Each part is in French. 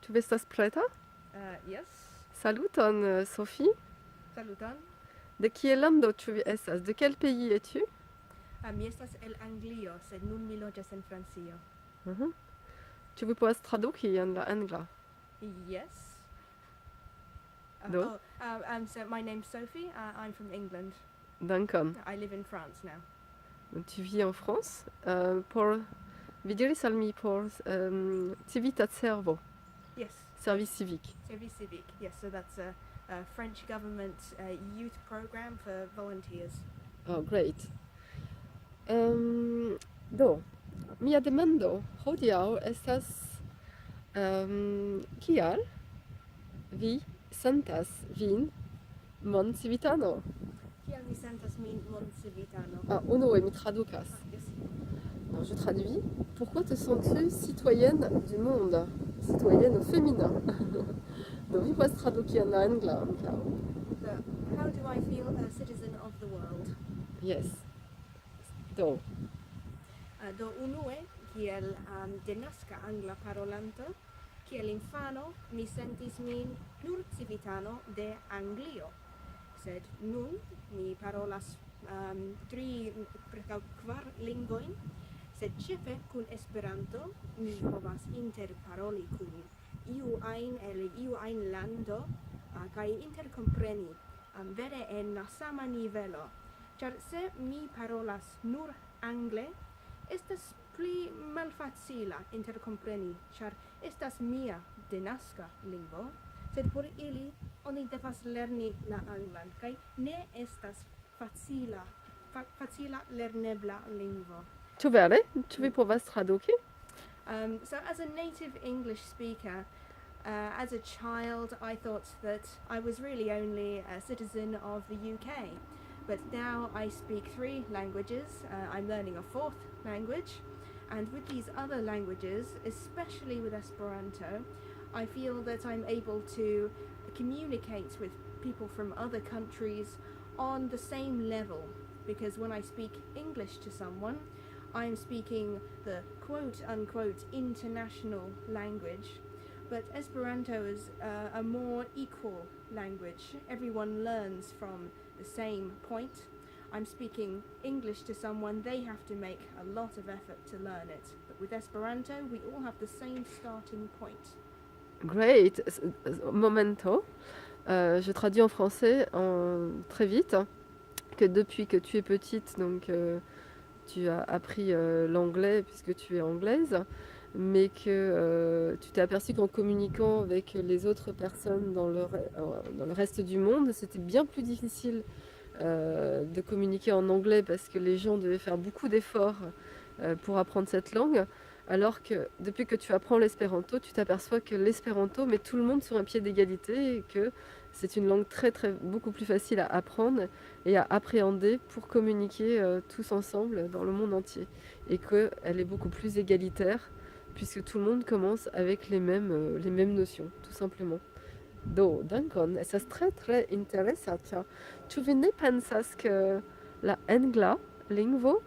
Tu estás preta? Yes. Saluton, Sophie. Saluton. De kie lando tu estas? De quel pays es-tu? Mi estas el Anglio, sed nun mi loĝas en Francio. Mhm. Tu povas traduki en la angla? Yes. Do? So my name's Sophie. I'm from England. Dankon. I live in France now. Tu vis en France. Por vi diris al mi por civitat servo, Yes. service civique. Service civique. Yes. So that's a French government youth program for volunteers. Oh, great. Do, mia demando hodiaŭ estas kial vi sentas vin mondcivitano? Kial mi sentas min mondcivitano? Ah, unue mi tradukas. Yes. Alors, je traduis. Pourquoi te sens-tu citoyenne du monde? Citoyenne au féminin. Do vi povas traduki en la angla ankaŭ? So, how do I feel a citizen of the world? Yes. Do, Do unue, kiel denaska angla parolanto, kiel infano mi sentis min nur civitano de Anglio. Sed nun mi parolas 3 preskaŭ 4 lingvojn, sed ĉefe kun Esperanto mi povas interparoli kun iu ajn el iu ajn lando kaj interkompreni vere en la sama nivelo. Ĉar se mi parolas nur angle, estas pli malfacila interkompreni, ĉar estas mia denaska lingvo, sed por ili oni devas lerni la anglan, kaj ne estas facila lernebla lingvo. ĉu vere? Ĉu vi povas traduki? So as a native English speaker, as a child, I thought that I was really only a citizen of the UK. But now I speak 3 languages. I'm learning a 4th language. And with these other languages, especially with Esperanto, I feel that I'm able to communicate with people from other countries on the same level. Because when I speak English to someone, I'm speaking the quote-unquote international language. But Esperanto is a more equal language. Everyone learns from the same point. I'm speaking English to someone, they have to make a lot of effort to learn it. But with Esperanto, we all have the same starting point. Great. Momento. Je traduis en français très vite que depuis que tu es petite, donc tu as appris l'anglais puisque tu es anglaise, mais que tu t'es aperçu qu'en communiquant avec les autres personnes dans le reste du monde, c'était bien plus difficile de communiquer en anglais parce que les gens devaient faire beaucoup d'efforts pour apprendre cette langue, alors que depuis que tu apprends l'espéranto, tu t'aperçois que l'espéranto met tout le monde sur un pied d'égalité et que c'est une langue beaucoup plus facile à apprendre et à appréhender pour communiquer tous ensemble dans le monde entier, et qu'elle est beaucoup plus égalitaire puisque tout le monde commence avec les mêmes notions, tout simplement. Do, dankon, estas tre interesa, ĉar ĉu vi ne pensas ke la angla lingvo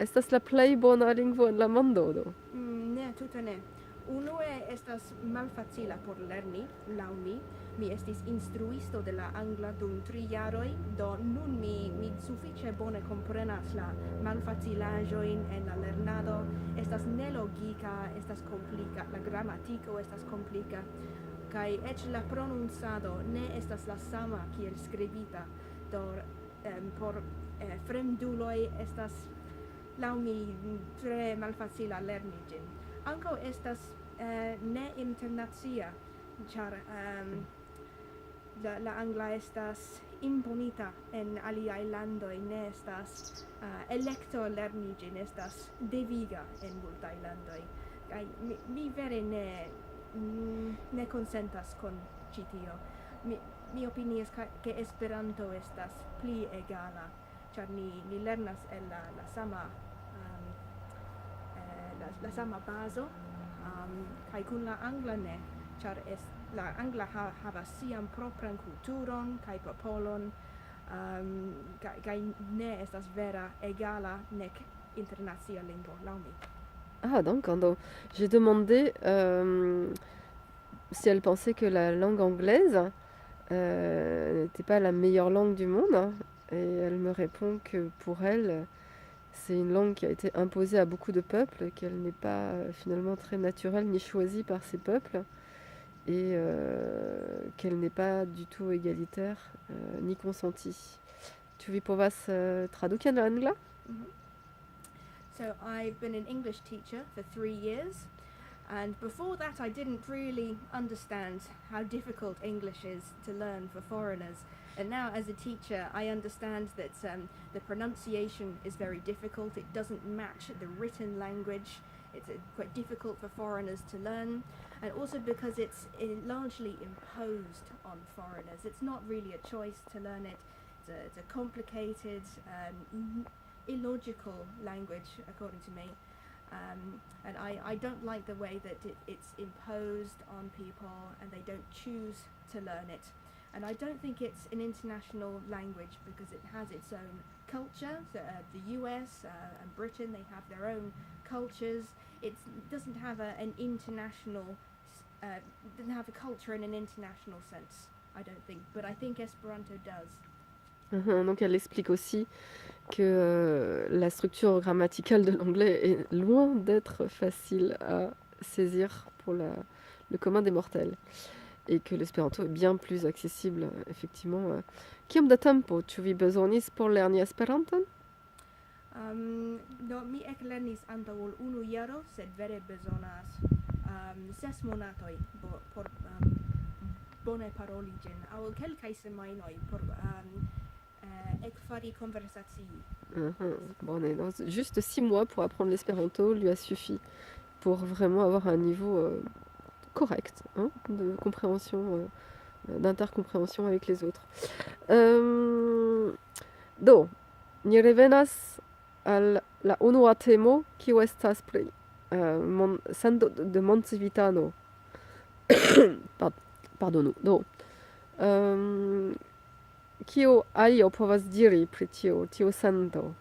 estas la plej bona lingvo en la mondo, do? Ne, tute ne. Unue estas malfacila por lerni, laŭ mi. Mi estis instruisto de la angla dum 3 jaroj, do nun mi sufiĉe bone komprenas la malfacilaĵojn en la lernado. Estas nelogika, estas komplika, la gramatiko estas komplika, kaj eĉ la prononcado ne estas la sama kiel skribita. Do por fremduloj estas laŭ mi tre malfacila lerni ĝin. Ankaŭ estas ne internacia, ĉar la angla estas imponita en aliaj landoj, ne estas elekto lerni ĝin, estas deviga en multaj landoj. Kaj mi vere ne konsentas kun ĉi tio. Mi opinias ke Esperanto estas pli egala, ĉar ni lernas el la sama bazo, kaj kun la angla ne, ĉar la angla havas sian propran kulturon kaj popolon, kaj ne estas vera egala nek internacia lingvo laŭ mi. Ah, donc j'ai demandé si elle pensait que la langue anglaise n'était pas la meilleure langue du monde, hein. Et elle me répond que pour elle, c'est une langue qui a été imposée à beaucoup de peuples, qu'elle n'est pas finalement très naturelle ni choisie par ces peuples, et qu'elle n'est pas du tout égalitaire ni consentie. Tu vis povas tradukę na angla? Mhm. So I've been an English teacher for 3 years, and before that I didn't really understand how difficult English is to learn for foreigners. And now as a teacher I understand that the pronunciation is very difficult, it doesn't match the written language, it's quite difficult for foreigners to learn, and also because it's largely imposed on foreigners. It's not really a choice to learn it. It's a complicated, illogical language, according to me. And I don't like the way that it's imposed on people and they don't choose to learn it. And I don't think it's an international language because it has its own culture. So, the US and Britain, they have their own cultures. It doesn't have an international, doesn't have a culture in an international sense, I don't think. But I think Esperanto does. Donc elle explique aussi que la structure grammaticale de l'anglais est loin d'être facile à saisir pour le commun des mortels, et que l'espéranto est bien plus accessible, effectivement. Kiom da tempo ĉu vi bezonis por lerni Esperanton? Do mi eklernis antaŭ ol 1 jaro, sed vere bezonas 6 monatoj por bone paroli ĝin, aŭ kelkaj semajnoj por ekfari konversacii. Bon, juste 6 mois pour apprendre l'espéranto lui a suffi pour vraiment avoir un niveau correct, hein, de compréhension, d'intercompréhension avec les autres. Do, ni revenas al la unua temo, kiu estas pri sendo de Montevitano. Pardonu. Do, kio alio povas diri pri tio sendo?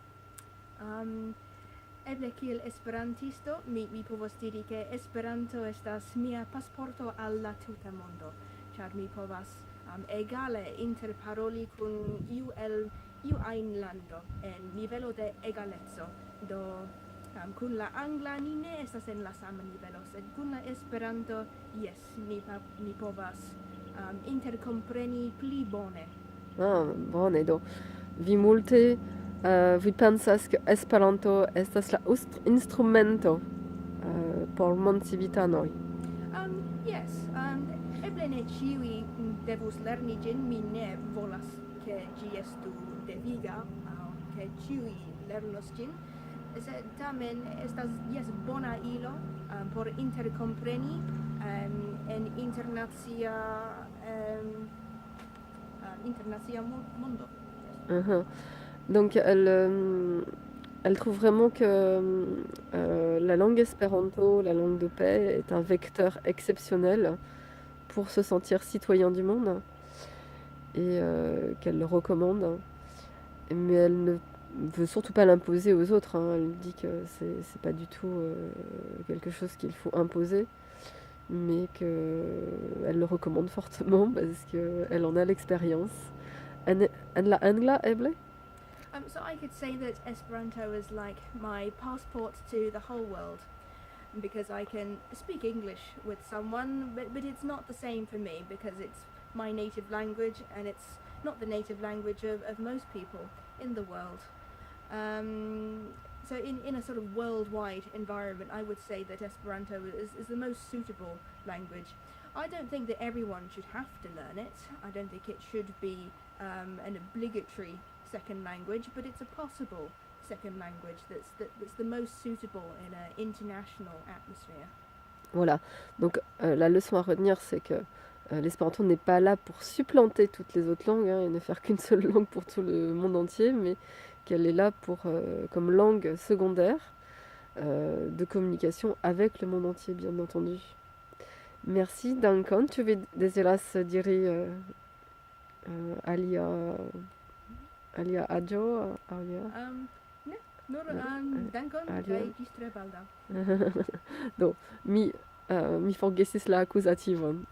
Eble kiel esperantisto mi povas diri ke Esperanto estas mia pasporto al la tuta mondo, ĉar mi povas egale interparoli kun iu el iu ajn lando en nivelo de egaleco. Do kun la angla ni ne estas en la sama nivelo, sed kun la Esperanto, yes, mi povas interkompreni pli bone. Bone, do vi multe vi pensas ke Esperanto estas la instrumento por montcivitanoj? Yes, eble ne ĉiuj devus lerni ĝin, mi ne volas ke ĝi estu deviga aŭ ke ĉiuj lernos ĝin, sed tamen estas bona ilo por interkompreni en internacia mondo. Donc elle trouve vraiment que la langue espéranto, la langue de paix, est un vecteur exceptionnel pour se sentir citoyen du monde, et qu'elle le recommande. Mais elle ne veut surtout pas l'imposer aux autres, hein. Elle dit que c'est pas du tout quelque chose qu'il faut imposer, mais qu'elle le recommande fortement parce qu'elle en a l'expérience. En la angla, eble? So I could say that Esperanto is like my passport to the whole world, because I can speak English with someone, but it's not the same for me because it's my native language and it's not the native language of most people in the world. So in a sort of worldwide environment, I would say that Esperanto is the most suitable language. I don't think that everyone should have to learn it. I don't think it should be an obligatory second language, but it's a possible second language that's the most suitable in an international atmosphere. Voilà, donc la leçon à retenir, c'est que l'espéranto n'est pas là pour supplanter toutes les autres langues, hein, et ne faire qu'une seule langue pour tout le monde entier, mais qu'elle est là comme langue secondaire de communication avec le monde entier, bien entendu. Merci, Duncan. Tu deziras diri alia aĝo? Ne, nur dankon kaj ĝis tre baldaŭ. Do, mi mi forgesis la akuzativon.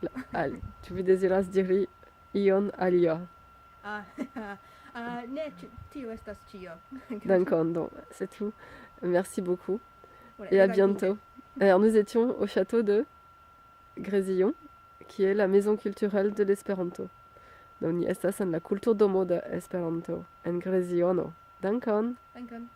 Ĉu vi deziras diri ion alia? Ah, ne, tio estas ĉio. Dankon, donc c'est tout. Merci beaucoup Voilà, et à rigardigu. bientôt. Alors nous étions au château de Grésillon, qui est la maison culturelle de l'Esperanto. Donc ni estas en la kulturdomo de Esperanto en Greziono. Dankon. Dankon.